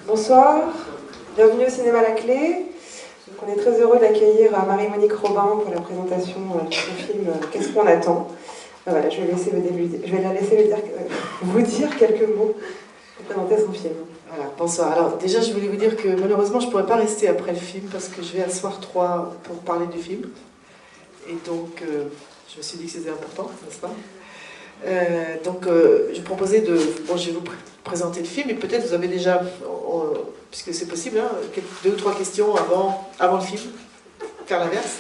Bonsoir, bienvenue au Cinéma La Clé. Donc on est très heureux d'accueillir Marie-Monique Robin pour la présentation de son film Qu'est-ce qu'on attend. Voilà, je vais la laisser vous dire quelques mots pour présenter son film. Voilà, bonsoir. Alors déjà, je voulais vous dire que malheureusement, je ne pourrais pas rester après le film parce que je vais à Soir 3 pour parler du film. Et donc, je me suis dit que c'était important, n'est-ce pas? Je proposais de... Bon, je vais vous présenter le film et peut-être vous avez déjà, puisque c'est possible, hein, 2 ou 3 questions avant le film, faire l'inverse.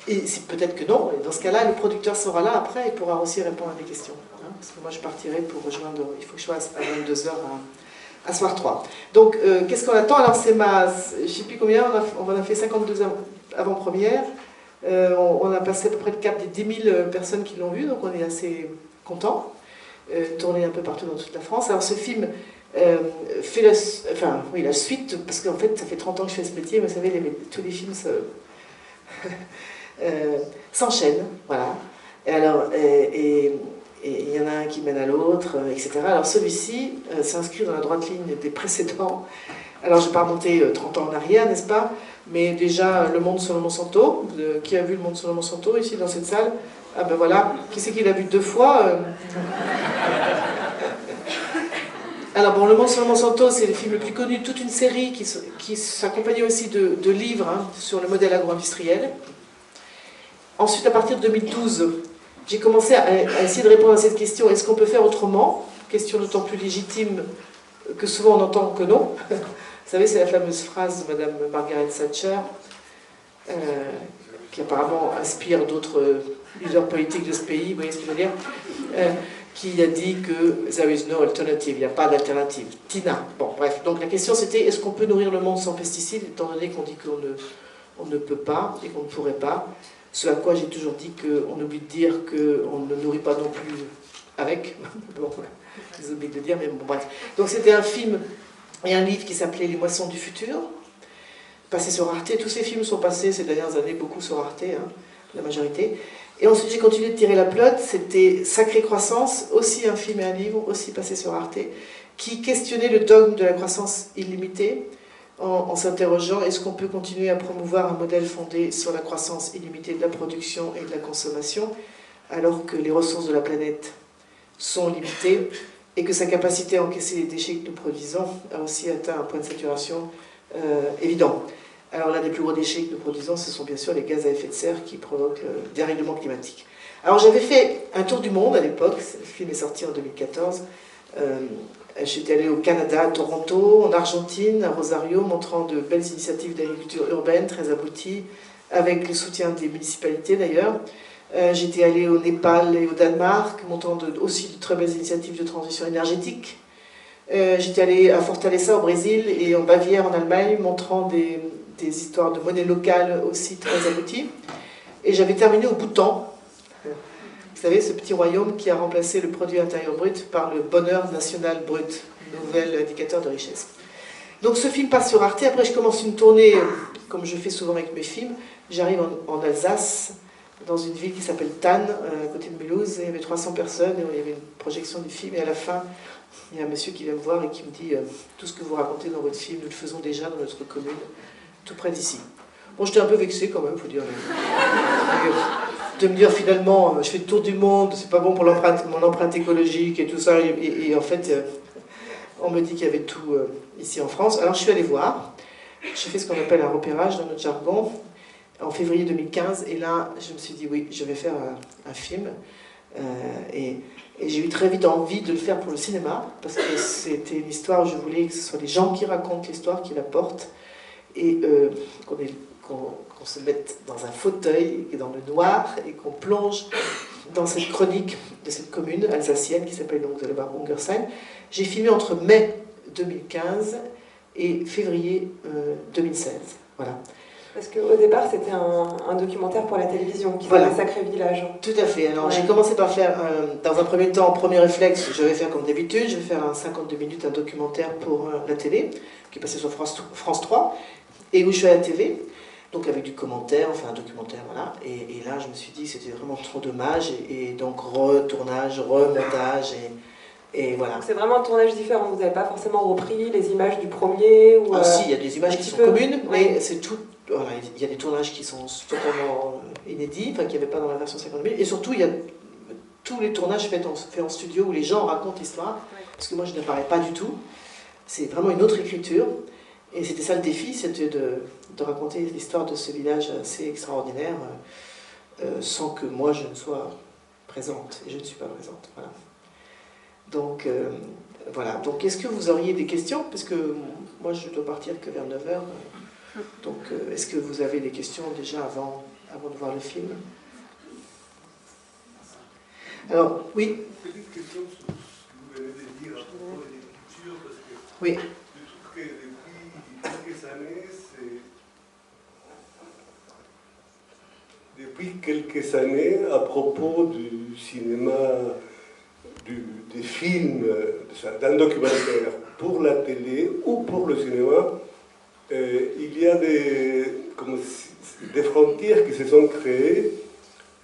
Et peut-être que non, et dans ce cas-là, le producteur sera là après et pourra aussi répondre à des questions. Hein, parce que moi, je partirai pour rejoindre, il faut que je sois à 22h à Soir 3. Donc, qu'est-ce qu'on attend? Alors, c'est je ne sais plus combien, on en a fait 52 avant-premières. On a passé à peu près le cap des 10 000 personnes qui l'ont vu, donc on est assez contents. Tourné un peu partout dans toute la France. Alors, ce film fait la suite, parce qu'en fait, ça fait 30 ans que je fais ce métier, vous savez, tous les films s'enchaînent, voilà. Et il y en a un qui mène à l'autre, etc. Alors celui-ci s'inscrit dans la droite ligne des précédents. Alors je ne vais pas remonter 30 ans en arrière, n'est-ce pas? Mais déjà, Le Monde sur le Monsanto. Qui a vu Le Monde sur le Monsanto ici dans cette salle? Ah ben voilà, qui c'est qui l'a vu 2 fois? Alors bon, Le Monde sur le Monsanto, c'est le film le plus connu de toute une série qui s'accompagnait aussi de livres hein, sur le modèle agro-industriel. Ensuite, à partir de 2012, j'ai commencé à essayer de répondre à cette question, est-ce qu'on peut faire autrement? Question d'autant plus légitime que souvent on entend que non. Vous savez, c'est la fameuse phrase de Madame Margaret Thatcher, qui apparemment inspire d'autres leaders politiques de ce pays, vous voyez ce que je veux dire, qui a dit que « there is no alternative », il n'y a pas d'alternative. Tina. Bon, bref. Donc la question c'était, est-ce qu'on peut nourrir le monde sans pesticides, étant donné qu'on dit qu'on ne peut pas et qu'on ne pourrait pas. Ce à quoi j'ai toujours dit qu'on oublie de dire qu'on ne nourrit pas non plus avec. Bon, j'ai oublié de le dire, mais bon, bref. Donc c'était un film et un livre qui s'appelait Les Moissons du Futur, passé sur Arte. Tous ces films sont passés ces dernières années, beaucoup sur Arte, hein, la majorité. Et ensuite j'ai continué de tirer la pelote, c'était Sacrée Croissance, aussi un film et un livre, aussi passé sur Arte, qui questionnait le dogme de la croissance illimitée, en s'interrogeant, est-ce qu'on peut continuer à promouvoir un modèle fondé sur la croissance illimitée de la production et de la consommation, alors que les ressources de la planète sont limitées, et que sa capacité à encaisser les déchets que nous produisons a aussi atteint un point de saturation évident. Alors l'un des plus gros déchets que nous produisons, ce sont bien sûr les gaz à effet de serre qui provoquent le dérèglement climatique. Alors j'avais fait un tour du monde à l'époque, le film est sorti en 2014, j'étais allée au Canada, à Toronto, en Argentine, à Rosario, montrant de belles initiatives d'agriculture urbaine très abouties, avec le soutien des municipalités d'ailleurs. J'étais allée au Népal et au Danemark, montrant aussi de très belles initiatives de transition énergétique. J'étais allée à Fortaleza au Brésil et en Bavière en Allemagne, montrant des histoires de monnaie locale aussi très abouties. Et j'avais terminé au Bhoutan. Vous savez, ce petit royaume qui a remplacé le produit intérieur brut par le bonheur national brut, nouvel indicateur de richesse. Donc ce film passe sur Arte, après je commence une tournée, comme je fais souvent avec mes films, j'arrive en Alsace, dans une ville qui s'appelle Thann, à côté de Mulhouse, et il y avait 300 personnes, et il y avait une projection du film, et à la fin, il y a un monsieur qui vient me voir et qui me dit « Tout ce que vous racontez dans votre film, nous le faisons déjà dans notre commune, tout près d'ici. » Bon, j'étais un peu vexé quand même, il faut dire. De me dire finalement, je fais le tour du monde, c'est pas bon pour mon empreinte écologique et tout ça, et en fait, on me dit qu'il y avait tout ici en France. Alors je suis allée voir, j'ai fait ce qu'on appelle un repérage dans notre jargon, en février 2015, et là, je me suis dit, oui, je vais faire un film, et j'ai eu très vite envie de le faire pour le cinéma, parce que c'était une histoire où je voulais que ce soit les gens qui racontent l'histoire, qui la portent, et qu'on se mette dans un fauteuil, et dans le noir, et qu'on plonge dans cette chronique de cette commune alsacienne qui s'appelle donc, vous allez voir, Ungersheim. J'ai filmé entre mai 2015 et février 2016. Voilà. Parce qu'au départ, c'était un documentaire pour la télévision qui s'appelait Sacré Village. Tout à fait. Alors, j'ai commencé par faire, dans un premier temps, premier réflexe, je vais faire comme d'habitude, je vais faire un 52 minutes, un documentaire pour la télé, qui est passé sur France 3, et où je suis à la TV. donc avec du commentaire, enfin un documentaire, voilà. Et là, je me suis dit que c'était vraiment trop dommage, et donc retournage, remontage, et voilà. C'est vraiment un tournage différent, vous n'avez pas forcément repris les images du premier ou, Ah si, il y a des images qui sont communes, mais c'est tout. Voilà, il y a des tournages qui sont totalement inédits, enfin qu'il n'y avait pas dans la version 50 000, et surtout il y a tous les tournages faits en studio où les gens racontent l'histoire, parce que moi je n'apparais pas du tout. C'est vraiment une autre écriture, et c'était ça le défi, c'était de raconter l'histoire de ce village assez extraordinaire, sans que moi je ne sois présente, et je ne suis pas présente. Voilà. Donc, voilà. Donc, est-ce que vous auriez des questions? Parce que moi, je dois partir que vers 9 heures. Donc, est-ce que vous avez des questions déjà avant de voir le film? Alors, oui. Une petite question sur ce que vous venez de dire à propos de l'écriture, parce que oui. je trouve que depuis quelques années, à propos du cinéma, des films, d'un documentaire pour la télé ou pour le cinéma, il y a des frontières qui se sont créées,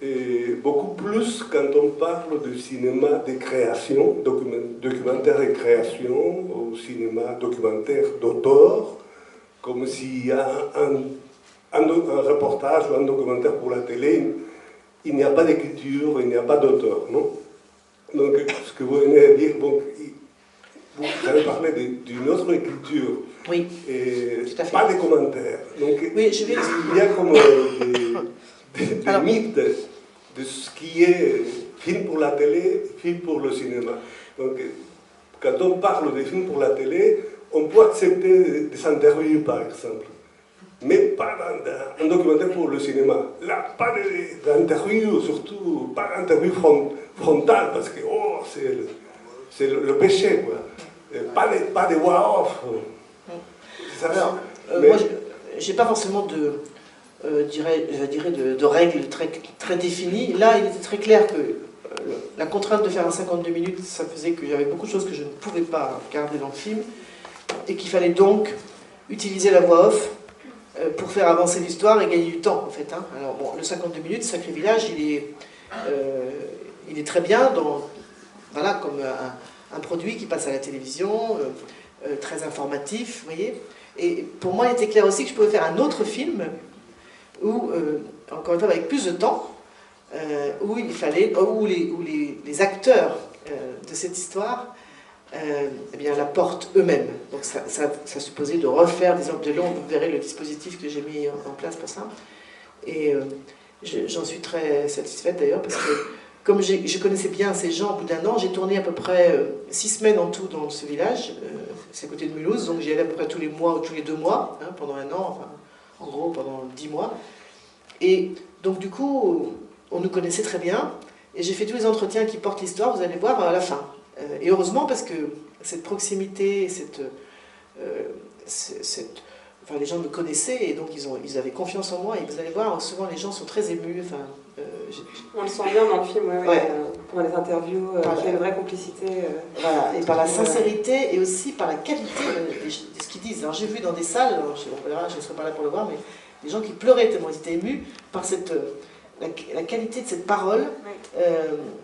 et beaucoup plus quand on parle du cinéma de création, documentaire de création, au cinéma documentaire d'auteur, comme s'il y a un reportage ou un documentaire pour la télé, il n'y a pas d'écriture, il n'y a pas d'auteur, non? Donc, ce que vous venez de dire, bon, vous avez parlé d'une autre écriture, oui, et pas de commentaires. Donc, oui, je vais... il y a comme des mythes de ce qui est film pour la télé, film pour le cinéma. Donc, quand on parle de films pour la télé, on peut accepter des interviews, par exemple, mais pas un documentaire pour le cinéma. Là, pas d'interview, surtout pas d'interview frontale, parce que oh, c'est le péché, quoi. Pas de voix-off. Alors, moi, je n'ai pas forcément de règles très définies. Là, il était très clair que la contrainte de faire un 52 minutes, ça faisait qu'il y avait beaucoup de choses que je ne pouvais pas garder dans le film, et qu'il fallait donc utiliser la voix off pour faire avancer l'histoire et gagner du temps, en fait. Hein. Alors, bon, le 52 minutes, Sacré Village, il est très bien voilà, comme un produit qui passe à la télévision, très informatif, vous voyez. Et pour moi, il était clair aussi que je pouvais faire un autre film où, encore une fois, avec plus de temps, où les acteurs de cette histoire eh bien, la portent eux-mêmes. Donc ça supposait de refaire des longs, vous verrez le dispositif que j'ai mis en place pour ça. Et j'en suis très satisfaite d'ailleurs, parce que comme je connaissais bien ces gens, au bout d'un an, j'ai tourné à peu près 6 semaines en tout dans ce village, c'est à côté de Mulhouse, donc j'y allais à peu près tous les mois ou tous les 2 mois, hein, pendant un an, enfin, en gros pendant 10 mois. Et donc du coup, on nous connaissait très bien, et j'ai fait tous les entretiens qui portent l'histoire, vous allez voir à la fin. Et heureusement, parce que cette proximité, enfin, les gens me connaissaient, et donc ils avaient confiance en moi, et vous allez voir, souvent les gens sont très émus. Enfin, on le sent bien dans le film, pendant les interviews, il y a une vraie complicité. Voilà, et par la sincérité, et aussi par la qualité de ce qu'ils disent. Alors j'ai vu dans des salles, je ne serai pas là pour le voir, mais des gens qui pleuraient tellement ils étaient émus par la qualité de cette parole,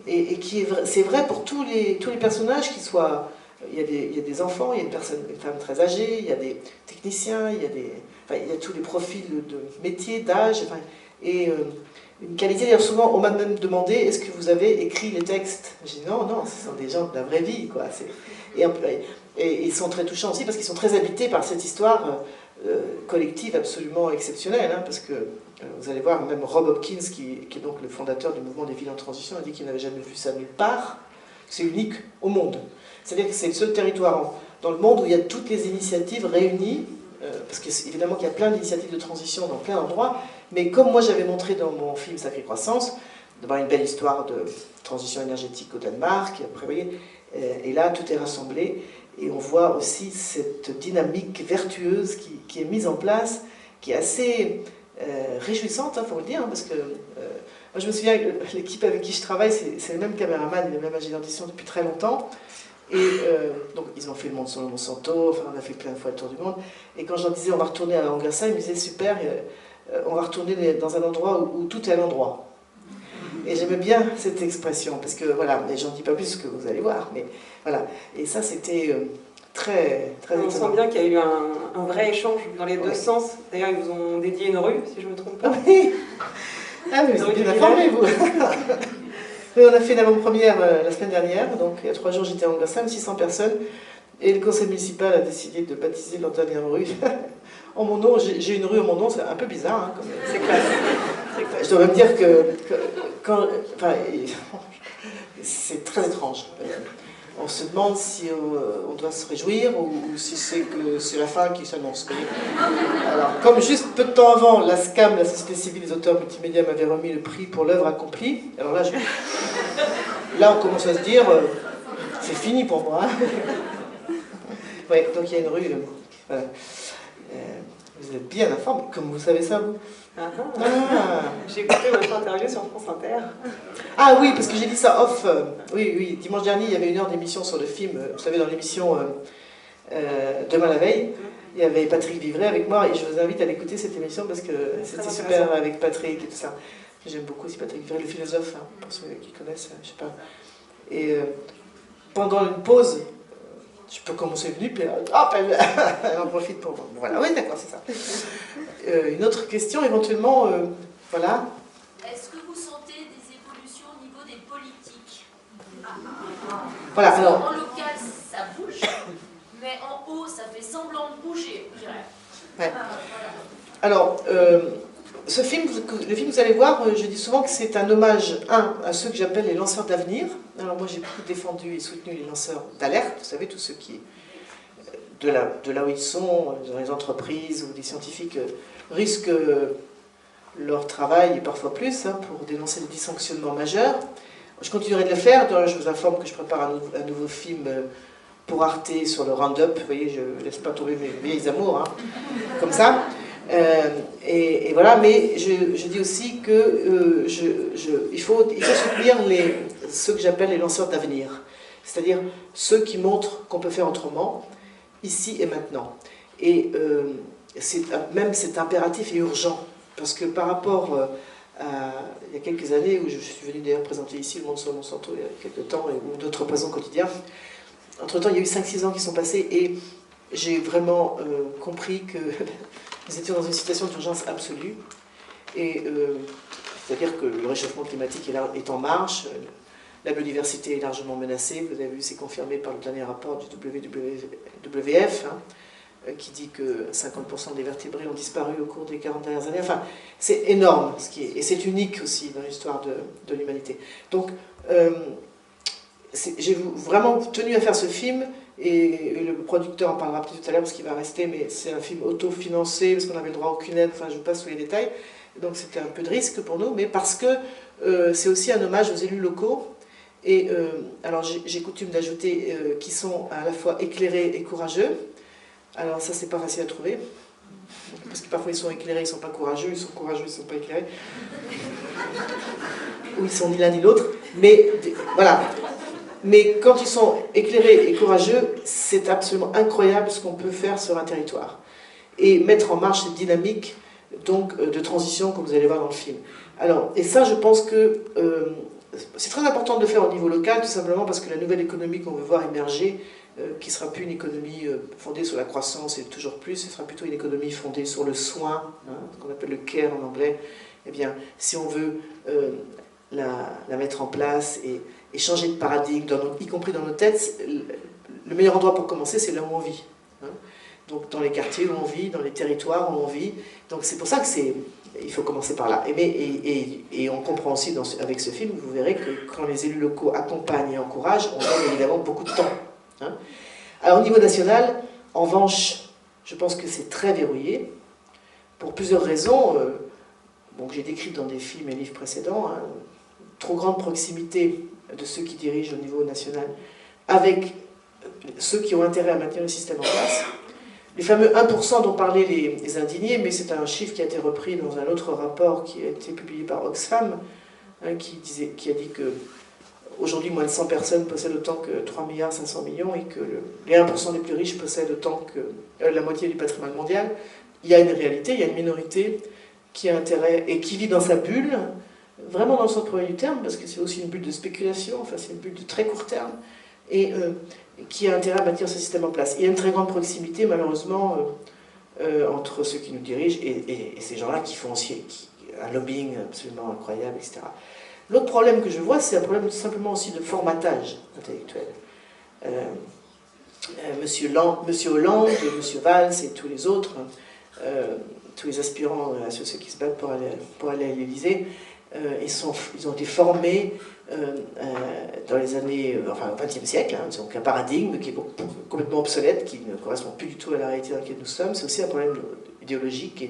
et c'est vrai pour tous les personnages, qui soient... Il y a des enfants, il y a des femmes très âgées, il y a des techniciens, il y a tous les profils de métiers, d'âge, et une qualité. D'ailleurs, souvent, on m'a même demandé, est-ce que vous avez écrit les textes? J'ai dit non, ce sont des gens de la vraie vie, quoi. Et ils sont très touchants aussi, parce qu'ils sont très habités par cette histoire collective absolument exceptionnelle, hein, parce que vous allez voir, même Rob Hopkins, qui est donc le fondateur du mouvement des villes en transition, a dit qu'il n'avait jamais vu ça nulle part, c'est unique au monde. C'est-à-dire que c'est le seul territoire dans le monde où il y a toutes les initiatives réunies, parce qu'évidemment qu'il y a plein d'initiatives de transition dans plein d'endroits, mais comme moi j'avais montré dans mon film Sacrée Croissance, d'avoir une belle histoire de transition énergétique au Danemark, après, vous voyez, et là tout est rassemblé, et on voit aussi cette dynamique vertueuse qui est mise en place, qui est assez réjouissante, il faut le dire, hein, parce que moi je me souviens que l'équipe avec qui je travaille, c'est le même caméraman, le même ingénieur d'édition depuis très longtemps. Et donc ils ont fait le monde sur le Monsanto, enfin on a fait plein de fois le tour du monde, et quand je leur disais on va retourner à Anglassa, ils me disaient super, on va retourner dans un endroit où tout est à l'endroit. Et j'aimais bien cette expression, parce que voilà, mais j'en dis pas plus que vous allez voir, mais voilà. Et ça, c'était très on sent bien qu'il y a eu un vrai échange dans les deux sens. D'ailleurs, ils vous ont dédié une rue, si je ne me trompe pas. Oui. Ah, mais vous êtes bien informés, vous. Oui, on a fait une avant-première la semaine dernière, donc il y a 3 jours, j'étais à Angersheim, 600 personnes, et le conseil municipal a décidé de baptiser leur dernière rue en mon nom. J'ai une rue en mon nom, c'est un peu bizarre. Hein, c'est classe. Je dois même dire que quand, enfin, c'est très étrange. On se demande si on doit se réjouir ou si c'est que c'est la fin qui s'annonce. Alors, comme juste peu de temps avant, la SCAM, la Société civile des auteurs multimédia, m'avait remis le prix pour l'œuvre accomplie, alors là, là on commence à se dire, c'est fini pour moi. Oui, donc il y a une rue. Voilà. Vous êtes bien informé, comme vous savez ça, vous. J'ai écouté votre interview sur France Inter. Ah oui, parce que j'ai dit ça off. Oui, dimanche dernier, il y avait 1 heure d'émission sur le film. Vous savez, dans l'émission Demain la veille, il y avait Patrick Vivray avec moi, et je vous invite à l'écouter cette émission parce que c'était super avec Patrick et tout ça. J'aime beaucoup aussi Patrick Vivray, le philosophe, hein, pour ceux qui connaissent, je sais pas. Et pendant une pause, je peux commencer venu, puis hop, elle en profite pour moi. Voilà, oui, d'accord, c'est ça. Une autre question, éventuellement, voilà. Est-ce que vous sentez des évolutions au niveau des politiques? Voilà, parce alors. En local, ça bouge, mais en haut, ça fait semblant de bouger, je dirais. Ouais. Alors, le film que vous allez voir, je dis souvent que c'est un hommage, à ceux que j'appelle les lanceurs d'avenir. Alors moi, j'ai beaucoup défendu et soutenu les lanceurs d'alerte, vous savez, tous ceux qui, de là où ils sont, dans les entreprises ou les scientifiques, risquent leur travail, et parfois plus, pour dénoncer des dysfonctionnements majeurs. Je continuerai de le faire. Je vous informe que je prépare un nouveau film pour Arte sur le Roundup. Vous voyez, je ne laisse pas tomber mes vieilles amours, comme ça. Et voilà, mais je dis aussi que il faut soutenir ceux que j'appelle les lanceurs d'avenir, c'est-à-dire ceux qui montrent qu'on peut faire autrement, ici et maintenant. Et même c'est impératif et urgent, parce que par rapport il y a quelques années, où je suis venu d'ailleurs présenter ici le Monde sur Monsanto il y a quelques temps, ou d'autres représentants quotidiens, entre-temps il y a eu 5-6 ans qui sont passés, et j'ai vraiment compris que nous étions dans une situation d'urgence absolue, et c'est-à-dire que le réchauffement climatique est en marche, la biodiversité est largement menacée, vous avez vu, c'est confirmé par le dernier rapport du WWF, qui dit que 50% des vertébrés ont disparu au cours des 40 dernières années. Enfin, c'est énorme, et c'est unique aussi dans l'histoire de l'humanité. Donc, j'ai vraiment tenu à faire ce film, et le producteur en parlera peut-être tout à l'heure parce qu'il va rester, mais c'est un film autofinancé, parce qu'on avait le droit à aucune aide, enfin je vous passe tous les détails, donc c'était un peu de risque pour nous, mais parce que c'est aussi un hommage aux élus locaux, et alors j'ai coutume d'ajouter qui sont à la fois éclairés et courageux. Alors ça c'est pas facile à trouver, parce que parfois ils sont éclairés, ils ne sont pas courageux, ils sont courageux, ils ne sont pas éclairés, ou ils sont ni l'un ni l'autre, mais voilà. Mais quand ils sont éclairés et courageux, c'est absolument incroyable ce qu'on peut faire sur un territoire. Et mettre en marche cette dynamique donc, de transition, comme vous allez voir dans le film. Alors, et ça, je pense que c'est très important de le faire au niveau local, tout simplement parce que la nouvelle économie qu'on veut voir émerger, qui ne sera plus une économie fondée sur la croissance et toujours plus, ce sera plutôt une économie fondée sur le soin, ce qu'on appelle le care en anglais. Eh bien, si on veut la mettre en place et changer de paradigme, y compris dans nos têtes, le meilleur endroit pour commencer, c'est là où on vit. Donc dans les quartiers où on vit, dans les territoires où on vit. Donc c'est pour ça qu'il faut commencer par là. Et on comprend aussi avec ce film, vous verrez que quand les élus locaux accompagnent et encouragent, on gagne évidemment beaucoup de temps. Alors au niveau national, en revanche, je pense que c'est très verrouillé, pour plusieurs raisons, que j'ai décrites dans des films et livres précédents. Trop grande proximité de ceux qui dirigent au niveau national avec ceux qui ont intérêt à maintenir le système en place. Les fameux 1% dont parlaient les indignés, mais c'est un chiffre qui a été repris dans un autre rapport qui a été publié par Oxfam, qui a dit que aujourd'hui moins de 100 personnes possèdent autant que 3,5 milliards et que les 1% les plus riches possèdent autant que la moitié du patrimoine mondial. Il y a une réalité, il y a une minorité qui a intérêt, et qui vit dans sa bulle, vraiment dans le sens premier du terme, parce que c'est aussi une bulle de spéculation, enfin c'est une bulle de très court terme, et qui a intérêt à maintenir ce système en place. Il y a une très grande proximité, malheureusement, entre ceux qui nous dirigent et ces gens-là qui font aussi un lobbying absolument incroyable, etc. L'autre problème que je vois, c'est un problème simplement aussi de formatage intellectuel. Monsieur Hollande, Monsieur Valls et tous les autres, tous les aspirants à ceux qui se battent pour aller à l'Élysée, ils ont été formés dans les années, enfin au XXe siècle, hein, donc un paradigme qui est complètement obsolète, qui ne correspond plus du tout à la réalité dans laquelle nous sommes. C'est aussi un problème idéologique et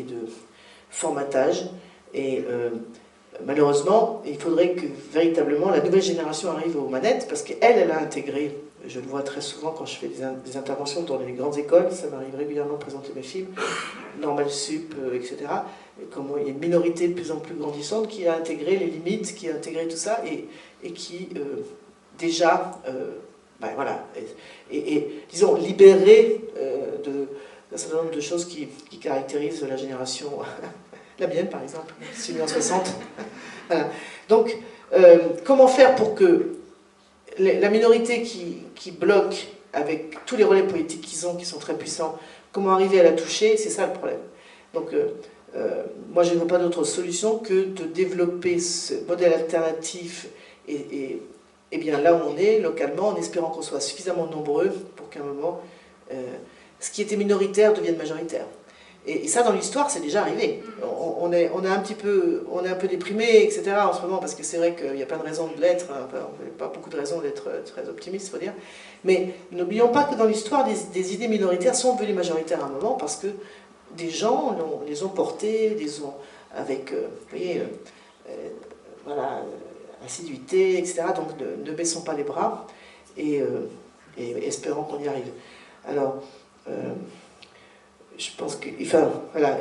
de formatage. Et malheureusement, il faudrait que véritablement la nouvelle génération arrive aux manettes, parce qu'elle a intégré, je le vois très souvent quand je fais des interventions dans les grandes écoles, ça m'arrive régulièrement de présenter mes films, Normal Sup, etc. Et comment il y a une minorité de plus en plus grandissante qui a intégré les limites, qui a intégré tout ça, et qui déjà, voilà, et disons, libéré d'un certain nombre de choses qui caractérisent la génération, la mienne par exemple, je suis née en 60. Voilà. Donc, comment faire pour que la minorité qui bloque avec tous les relais politiques qu'ils ont, qui sont très puissants, comment arriver à la toucher, c'est ça le problème. Donc, moi je ne vois pas d'autre solution que de développer ce modèle alternatif et bien là où on est, localement, en espérant qu'on soit suffisamment nombreux pour qu'à un moment, ce qui était minoritaire devienne majoritaire. Et ça, dans l'histoire, c'est déjà arrivé. On est un peu déprimé, etc. en ce moment, parce que c'est vrai qu'il y a plein de raisons de l'être, hein, pas beaucoup de raisons d'être très optimiste, il faut dire. Mais n'oublions pas que dans l'histoire, des idées minoritaires sont devenues majoritaires à un moment, parce que des gens les ont portées, avec, vous voyez, voilà, assiduité, etc. Donc ne baissons pas les bras, et espérons qu'on y arrive. Alors, je pense que, enfin, voilà,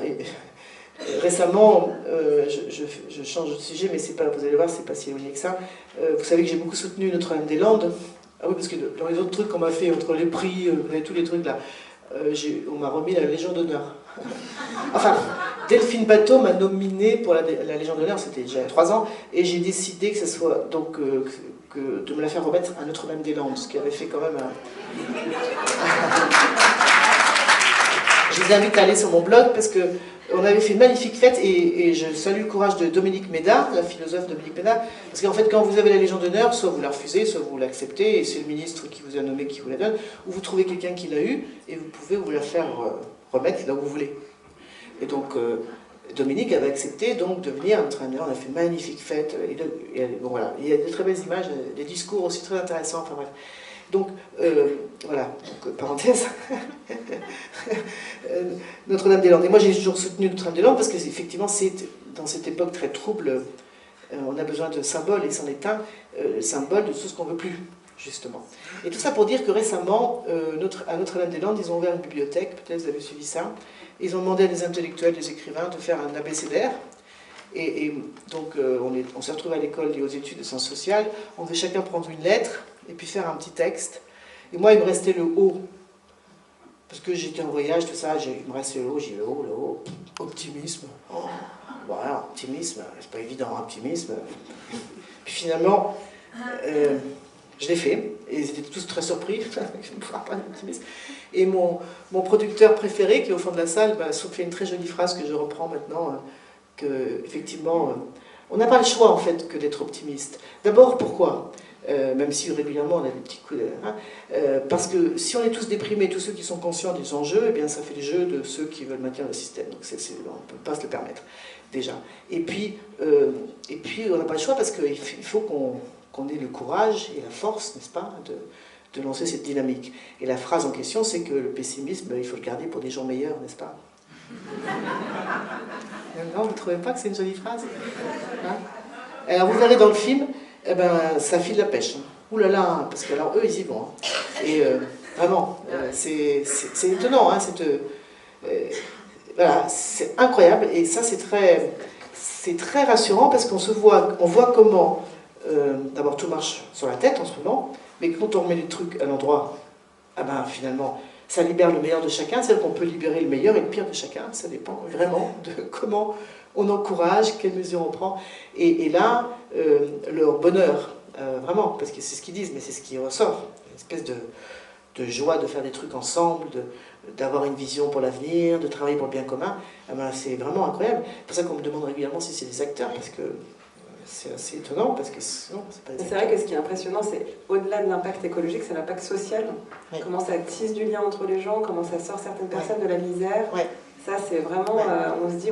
récemment, je change de sujet, mais c'est pas, vous allez voir, c'est pas si éloigné que ça. Vous savez que j'ai beaucoup soutenu Notre-Dame-des-Landes. Ah oui, parce que dans les autres trucs qu'on m'a fait, entre les prix, tous les trucs là, on m'a remis la Légion d'honneur. Enfin, Delphine Bateau m'a nominé pour la Légion d'honneur, c'était déjà il y a 3 ans, et j'ai décidé que ce soit, donc, de me la faire remettre à Notre-Dame-des-Landes, ce qui avait fait quand même un... Je vous invite à aller sur mon blog parce qu'on avait fait une magnifique fête et je salue le courage de Dominique Méda, la philosophe Dominique Méda, parce qu'en fait quand vous avez la Légion d'honneur, soit vous la refusez, soit vous l'acceptez et c'est le ministre qui vous a nommé qui vous la donne, ou vous trouvez quelqu'un qui l'a eu et vous pouvez vous la faire remettre là où vous voulez. Et donc Dominique avait accepté donc de venir à Notre-Dame-des-Landes, on a fait une magnifique fête, bon, voilà. Il y a de très belles images, des discours aussi très intéressants, enfin bref. Donc, voilà, donc, parenthèse, Notre-Dame-des-Landes. Et moi, j'ai toujours soutenu Notre-Dame-des-Landes parce qu'effectivement, c'est dans cette époque très trouble, on a besoin de symboles, et c'en est un symbole de tout ce qu'on ne veut plus, justement. Et tout ça pour dire que récemment, à Notre-Dame-des-Landes, ils ont ouvert une bibliothèque, peut-être vous avez suivi ça, ils ont demandé à des intellectuels, des écrivains, de faire un abécédaire. Et donc, on s'est retrouvés à l'école et aux études de sciences sociales, on devait chacun prendre une lettre, et puis faire un petit texte. Et moi, il me restait le haut. Parce que j'étais en voyage, tout ça, il me restait le haut, j'ai le haut, optimisme. Oh, voilà, optimisme, c'est pas évident, optimisme. Puis finalement, je l'ai fait, et ils étaient tous très surpris, je ne pourrais pas d'optimisme. Et mon producteur préféré, qui est au fond de la salle, fait une très jolie phrase que je reprends maintenant, que, effectivement, on n'a pas le choix, en fait, que d'être optimiste. D'abord, pourquoi ? Même si régulièrement on a des petits coups de... parce que si on est tous déprimés, tous ceux qui sont conscients des enjeux, eh bien ça fait le jeu de ceux qui veulent maintenir le système. Donc on ne peut pas se le permettre, déjà. Et puis on n'a pas le choix parce qu'il faut qu'on ait le courage et la force, n'est-ce pas, de lancer cette dynamique. Et la phrase en question, c'est que le pessimisme, il faut le garder pour des gens meilleurs, n'est-ce pas? Non, vous ne trouvez pas que c'est une jolie phrase, hein? Alors vous verrez dans le film, eh ben, ça file la pêche. Ouh là là, parce que alors eux, ils y vont. Hein. Et vraiment, c'est étonnant. Hein, voilà, c'est incroyable. Et ça, c'est très rassurant parce on voit comment, d'abord, tout marche sur la tête en ce moment, mais quand on remet les trucs à l'endroit, ah ben, finalement, ça libère le meilleur de chacun, c'est-à-dire qu'on peut libérer le meilleur et le pire de chacun, ça dépend vraiment de comment on encourage, quelles mesures on prend. Et là, leur bonheur, vraiment, parce que c'est ce qu'ils disent, mais c'est ce qui ressort, une espèce de joie de faire des trucs ensemble, d'avoir une vision pour l'avenir, de travailler pour le bien commun, eh ben, c'est vraiment incroyable. C'est pour ça qu'on me demande régulièrement si c'est des acteurs, parce que c'est assez étonnant, parce que sinon, c'est pas des acteurs. C'est vrai que ce qui est impressionnant, c'est au-delà de l'impact écologique, c'est l'impact social. Ouais. Comment ça tisse du lien entre les gens, comment ça sort certaines personnes de la misère. Ouais. Ça, c'est vraiment, on se dit,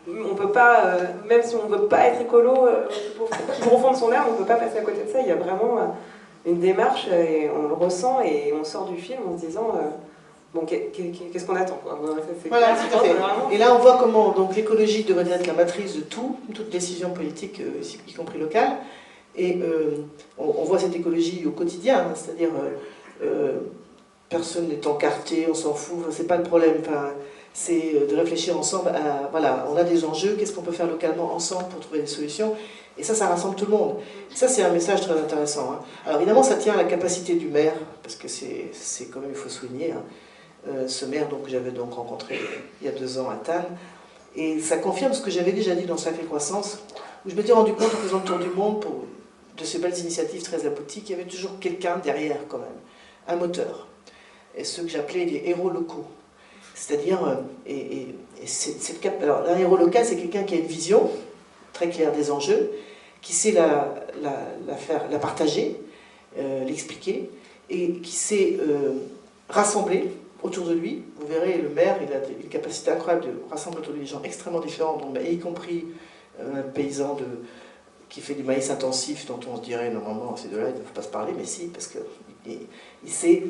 on peut pas, même si on ne veut pas être écolo, qui profond de son âme, on ne peut pas passer à côté de ça. Il y a vraiment une démarche, et on le ressent, et on sort du film en se disant, bon, qu'est-ce qu'on attend, quoi. Voilà, tout à fait. Et là, on voit comment donc l'écologie devrait être la matrice de toute décision politique, y compris locale. Et on voit cette écologie au quotidien, hein, c'est-à-dire personne n'est encarté, on s'en fout, c'est pas le problème. Enfin, c'est de réfléchir ensemble à, voilà, on a des enjeux, qu'est-ce qu'on peut faire localement ensemble pour trouver des solutions. Et ça rassemble tout le monde. Et ça, c'est un message très intéressant. Hein. Alors évidemment, ça tient à la capacité du maire, parce que c'est quand même, il faut souligner, hein, ce maire donc, que j'avais donc rencontré il y a 2 ans à Cannes. Et ça confirme ce que j'avais déjà dit dans Sacrée Croissance, où je m'étais rendu compte en faisant le tour du monde de ces belles initiatives très abouties, qu'il y avait toujours quelqu'un derrière quand même, un moteur. Et ceux que j'appelais les héros locaux. C'est-à-dire, alors un héros local, c'est quelqu'un qui a une vision très claire des enjeux, qui sait la partager, l'expliquer, et qui sait rassembler autour de lui. Vous verrez, le maire, il a une capacité incroyable de rassembler autour de lui des gens extrêmement différents, y compris un paysan qui fait du maïs intensif, dont on se dirait normalement ces deux-là, ils ne doivent pas se parler, mais si, parce qu'il sait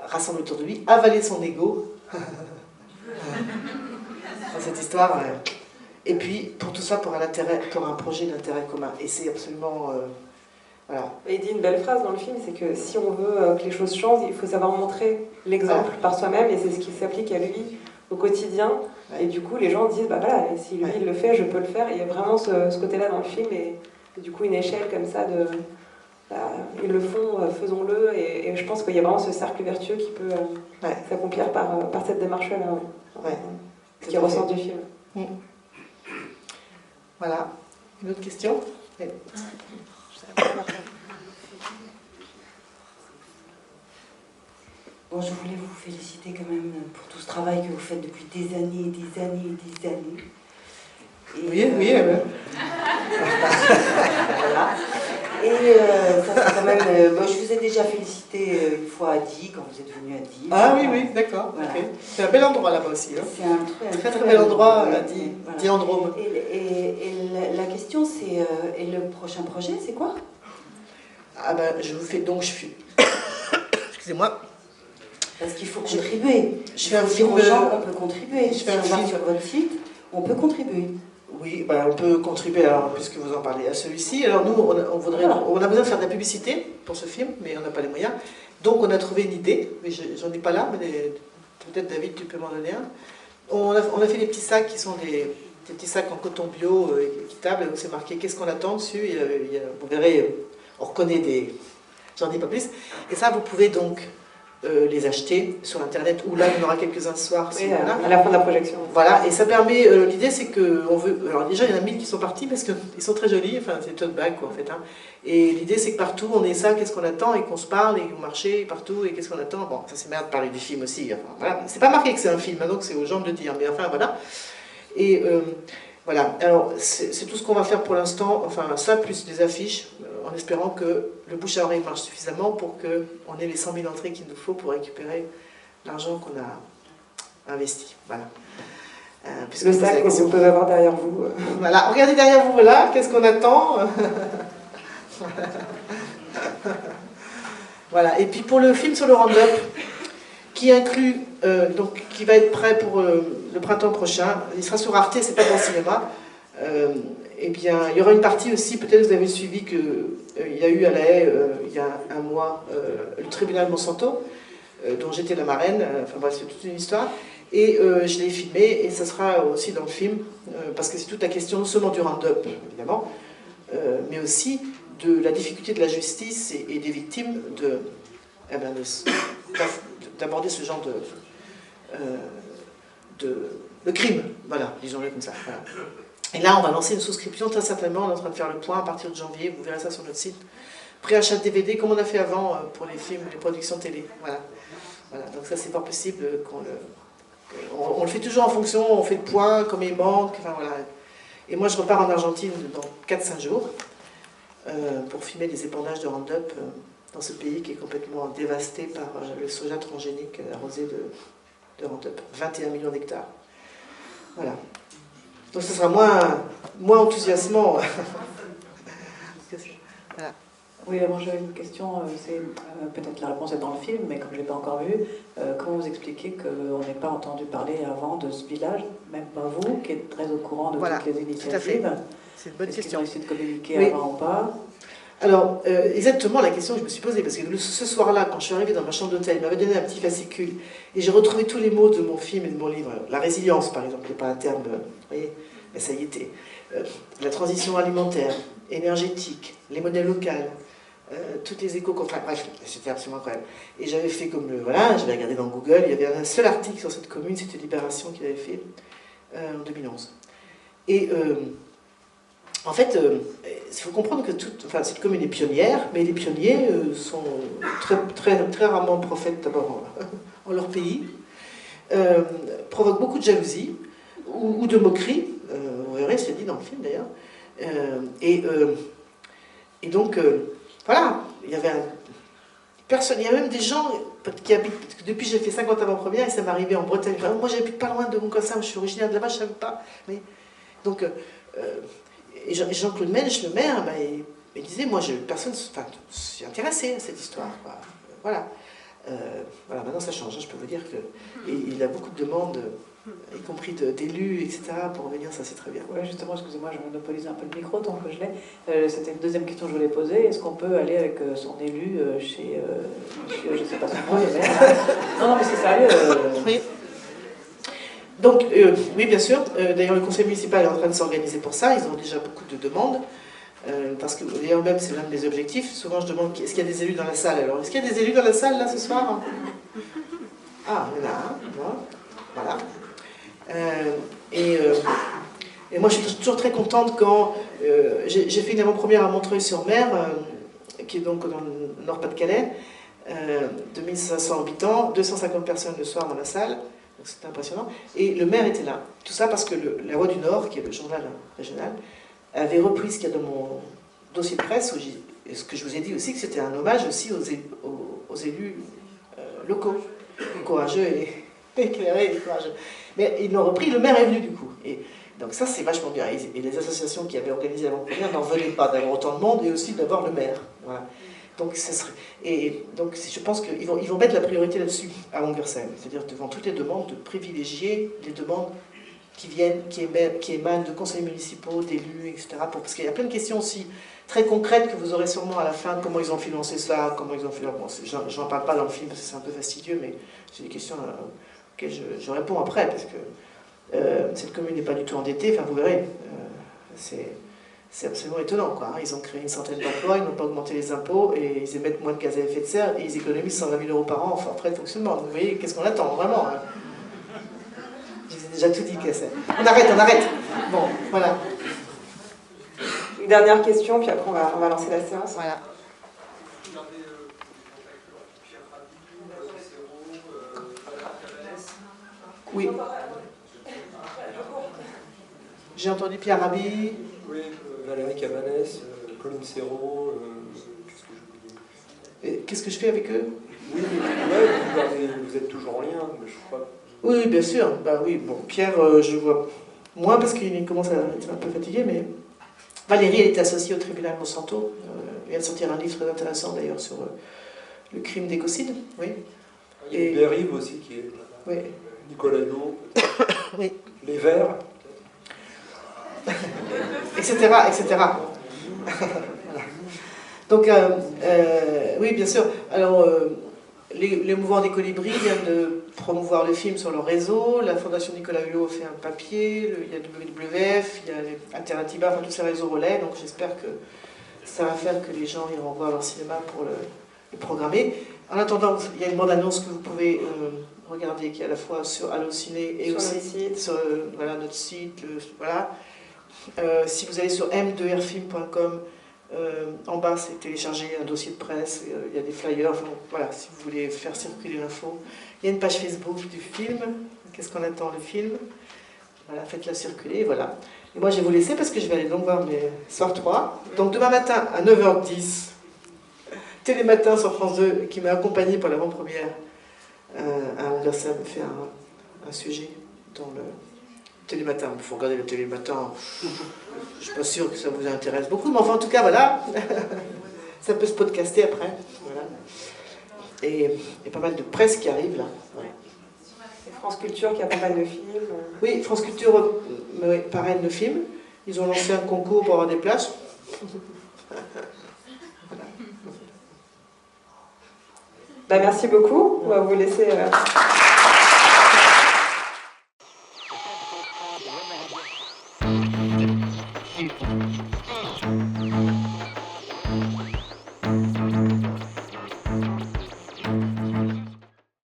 rassembler autour de lui, avaler son ego. Dans cette histoire. Et puis, pour tout ça, pour un projet d'intérêt commun. Et c'est absolument... voilà. Et il dit une belle phrase dans le film, c'est que si on veut que les choses changent, il faut savoir montrer l'exemple par soi-même, et c'est ce qui s'applique à lui au quotidien. Ouais. Et du coup, les gens disent, bah voilà, si lui il le fait, je peux le faire. Et il y a vraiment ce côté-là dans le film, et du coup, une échelle comme ça de... ils le font, faisons-le, et je pense qu'il y a vraiment ce cercle vertueux qui peut s'accomplir par cette démarche-là, qui ressort du film. Voilà. Une autre question? Oui. Bon, je voulais vous féliciter quand même pour tout ce travail que vous faites depuis des années et des années et des années. Et, oui. Voilà. Et ça fait quand même... je vous ai déjà félicité une fois à Die, quand vous êtes venu à Die. Ah oui, d'accord. Voilà. Okay. C'est un bel endroit là-bas aussi. Hein. C'est un très bel endroit à Die, voilà. Diandrome. Et la question, c'est... et le prochain projet, c'est quoi? Ah ben, je vous fais donc... Excusez-moi. Parce qu'il faut contribuer. Je fais un film... aux gens qu'on peut contribuer. Je fais un film sur votre site, on peut contribuer. Oui, ben on peut contribuer, alors, puisque vous en parlez, à celui-ci. Alors nous, on a besoin de faire de la publicité pour ce film, mais on n'a pas les moyens. Donc on a trouvé une idée, mais j'en ai pas là, mais peut-être David, tu peux m'en donner un. On a fait des petits sacs qui sont des petits sacs en coton bio équitable, où c'est marqué qu'est-ce qu'on attend dessus. Et, vous verrez, on reconnaît des... J'en dis pas plus. Et ça, vous pouvez donc... les acheter sur internet, ou là il y en aura quelques-uns ce soir oui, à la fin de la projection. Voilà, et ça permet, l'idée c'est que on veut, alors déjà il y en a 1000 qui sont partis parce qu'ils sont très jolis, enfin c'est tote bag quoi en fait, hein. Et l'idée c'est que partout on ait ça, qu'est-ce qu'on attend, et qu'on se parle, et qu'on marche partout, et qu'est-ce qu'on attend, bon ça c'est merde de parler du film aussi, enfin, voilà. C'est pas marqué que c'est un film, hein, donc c'est aux gens de le dire, mais enfin voilà. Et voilà, alors c'est tout ce qu'on va faire pour l'instant, enfin ça plus des affiches, en espérant que le bouche à oreille marche suffisamment pour qu'on ait les 100 000 entrées qu'il nous faut pour récupérer l'argent qu'on a investi. Voilà. Le sac que vous pouvez avoir derrière vous. Voilà, regardez derrière vous, voilà, qu'est-ce qu'on attend. Voilà, et puis pour le film sur le Roundup, qui inclut, donc qui va être prêt pour le printemps prochain, il sera sur Arte, c'est pas dans le cinéma. Eh bien, il y aura une partie aussi, peut-être vous avez suivi qu'il y a eu à La Haye, il y a un mois, le tribunal Monsanto, dont j'étais la marraine, enfin bref, c'est toute une histoire, et je l'ai filmé, et ça sera aussi dans le film, parce que c'est toute la question non seulement du Roundup, évidemment, mais aussi de la difficulté de la justice et des victimes d'aborder ce genre de crime. Voilà, disons-le comme ça. Voilà. Et là, on va lancer une souscription, très certainement. On est en train de faire le point à partir de janvier. Vous verrez ça sur notre site. Préachat de DVD, comme on a fait avant pour les films, les productions télé. Voilà. Voilà. Donc ça, c'est pas possible qu'on le... On le fait toujours en fonction, on fait le point, comme il manque. Enfin, voilà. Et moi, je repars en Argentine dans 4-5 jours pour filmer des épandages de Roundup dans ce pays qui est complètement dévasté par le soja transgénique arrosé de Roundup. 21 millions d'hectares. Voilà. Donc ce sera moins enthousiasmant. Voilà. Oui, moi j'avais une question, c'est peut-être la réponse est dans le film, mais comme je ne l'ai pas encore vu, comment vous expliquez qu'on n'ait pas entendu parler avant de ce village, même pas vous, qui êtes très au courant de Voilà, toutes les initiatives? C'est une bonne question. Est-ce qu'ils ont essayé de communiquer Oui. avant ou pas? Alors, exactement la question que je me suis posée, parce que ce soir-là, quand je suis arrivée dans ma chambre d'hôtel, il m'avait donné un petit fascicule, et j'ai retrouvé tous les mots de mon film et de mon livre. La résilience, par exemple, n'est pas un terme, vous voyez, mais ça y était. La transition alimentaire, énergétique, les monnaies locales, toutes les éco-contrats, bref, c'était absolument incroyable. Et j'avais fait comme voilà, j'avais regardé dans Google, il y avait un seul article sur cette commune, c'était Libération qui l'avait fait en 2011. Et en fait, il faut comprendre que cette commune est pionnière, mais les pionniers sont très rarement prophètes d'abord en leur pays, provoquent beaucoup de jalousie ou de moquerie, vous verrez, c'est dit dans le film d'ailleurs, et donc, voilà, il y avait il y a même des gens qui habitent, parce que depuis j'ai fait 50 avant-premières et ça m'est arrivé en Bretagne. Moi j'habite pas loin de Moncassin, je suis originaire de là-bas, je ne savais pas. Mais, donc, et Jean-Claude Mensch, le maire, il disait, moi personne s'y intéressé à cette histoire. Quoi. Voilà. Voilà, maintenant ça change, je peux vous dire qu'il a beaucoup de demandes, y compris d'élus, etc., pour revenir, ça c'est très bien. Oui, justement, excusez-moi, je monopolise un peu le micro tant que je l'ai. C'était une deuxième question que je voulais poser. Est-ce qu'on peut aller avec son élu chez monsieur, je ne sais pas son nom, le maire? Non, mais c'est sérieux. Oui. Donc, oui, bien sûr. D'ailleurs, le conseil municipal est en train de s'organiser pour ça. Ils ont déjà beaucoup de demandes. Parce que, d'ailleurs, même, c'est l'un de mes objectifs. Souvent, je demande, est-ce qu'il y a des élus dans la salle? Alors, est-ce qu'il y a des élus dans la salle, là, ce soir? Ah, il y en a un. Voilà. Et moi, je suis toujours très contente quand j'ai fait une avant-première à Montreuil-sur-Mer, qui est donc dans le Nord-Pas-de-Calais, 2500 habitants, 250 personnes le soir dans la salle, donc c'était impressionnant. Et le maire était là. Tout ça parce que La Voix du Nord, qui est le journal régional, avait repris ce qu'il y a dans mon dossier de presse, où ce que je vous ai dit aussi, que c'était un hommage aussi aux élus locaux, courageux et éclairés et courageux. Mais ils l'ont repris, le maire est venu du coup. Et donc ça, c'est vachement bien. Et les associations qui avaient organisé l'avant-première n'en venaient pas d'avoir autant de monde et aussi d'avoir le maire. Voilà. Donc, donc je pense qu'ils vont mettre la priorité là-dessus, à Ungersheim. C'est-à-dire devant toutes les demandes, de privilégier les demandes qui émanent de conseils municipaux, d'élus, etc. Parce qu'il y a plein de questions aussi très concrètes que vous aurez sûrement à la fin, comment ils ont financé ça, comment ils ont fait... Bon, j'en parle pas dans le film parce que c'est un peu fastidieux, mais c'est des questions auxquelles je réponds après, parce que cette commune n'est pas du tout endettée, enfin vous verrez, c'est absolument étonnant, quoi. Ils ont créé une centaine d'emplois, ils n'ont pas augmenté les impôts, et ils émettent moins de gaz à effet de serre, et ils économisent 120 000 € par an, enfin, après le fonctionnement. Donc, vous voyez, qu'est-ce qu'on attend, vraiment, hein. Je vous ai déjà tout dit, Cassel. On arrête. Bon, voilà. Une dernière question, puis après on va lancer la séance. Voilà. Oui. J'ai entendu Pierre Rabhi. Oui, Valérie Cabanès, Colline Serrault, Qu'est-ce que je fais avec eux? Oui, ouais, vous êtes toujours en lien, mais je crois. Oui, bien sûr. Bah oui, bon, Pierre, je vois moins parce qu'il commence à être un peu fatigué, mais Valérie, elle est associée au tribunal Monsanto. Elle vient de sortir un livre très intéressant d'ailleurs sur le crime d'écocide. Oui. Il y a Bérive aussi qui est là. Oui. Nicolas Hulot. Oui. Les Verts. Etc. Voilà. Donc, oui, bien sûr. Alors, les mouvements des colibris viennent de promouvoir le film sur leur réseau. La Fondation Nicolas Hulot fait un papier. Il y a WWF, il y a Alternativa, enfin tous ces réseaux relais. Donc, j'espère que ça va faire que les gens iront voir leur cinéma pour le programmer. En attendant, il y a une bande-annonce que vous pouvez regarder qui est à la fois sur Allociné et Sur aussi notre site. sur voilà, notre site. Voilà. Si vous allez sur m2rfilm.com, en bas c'est télécharger un dossier de presse, il y a des flyers, enfin, voilà, si vous voulez faire circuler l'info. Il y a une page Facebook du film. Qu'est-ce qu'on attend, le film? Voilà, faites-la circuler, voilà. Et moi je vais vous laisser parce que je vais aller donc voir mes Soir 3. Donc demain matin à 9h10, Télématin sur France 2, qui m'a accompagné pour l'avant-première à Anversa, me fait un sujet dans le Télématin. Il faut regarder le Télématin. Je ne suis pas sûre que ça vous intéresse beaucoup, mais enfin en tout cas voilà, ça peut se podcaster après. Voilà. Et pas mal de presse qui arrive là. Ouais. C'est France Culture qui accompagne le film. Oui, France Culture parraine le film. Ils ont lancé un concours pour avoir des places. Bah, merci beaucoup. On va vous laisser.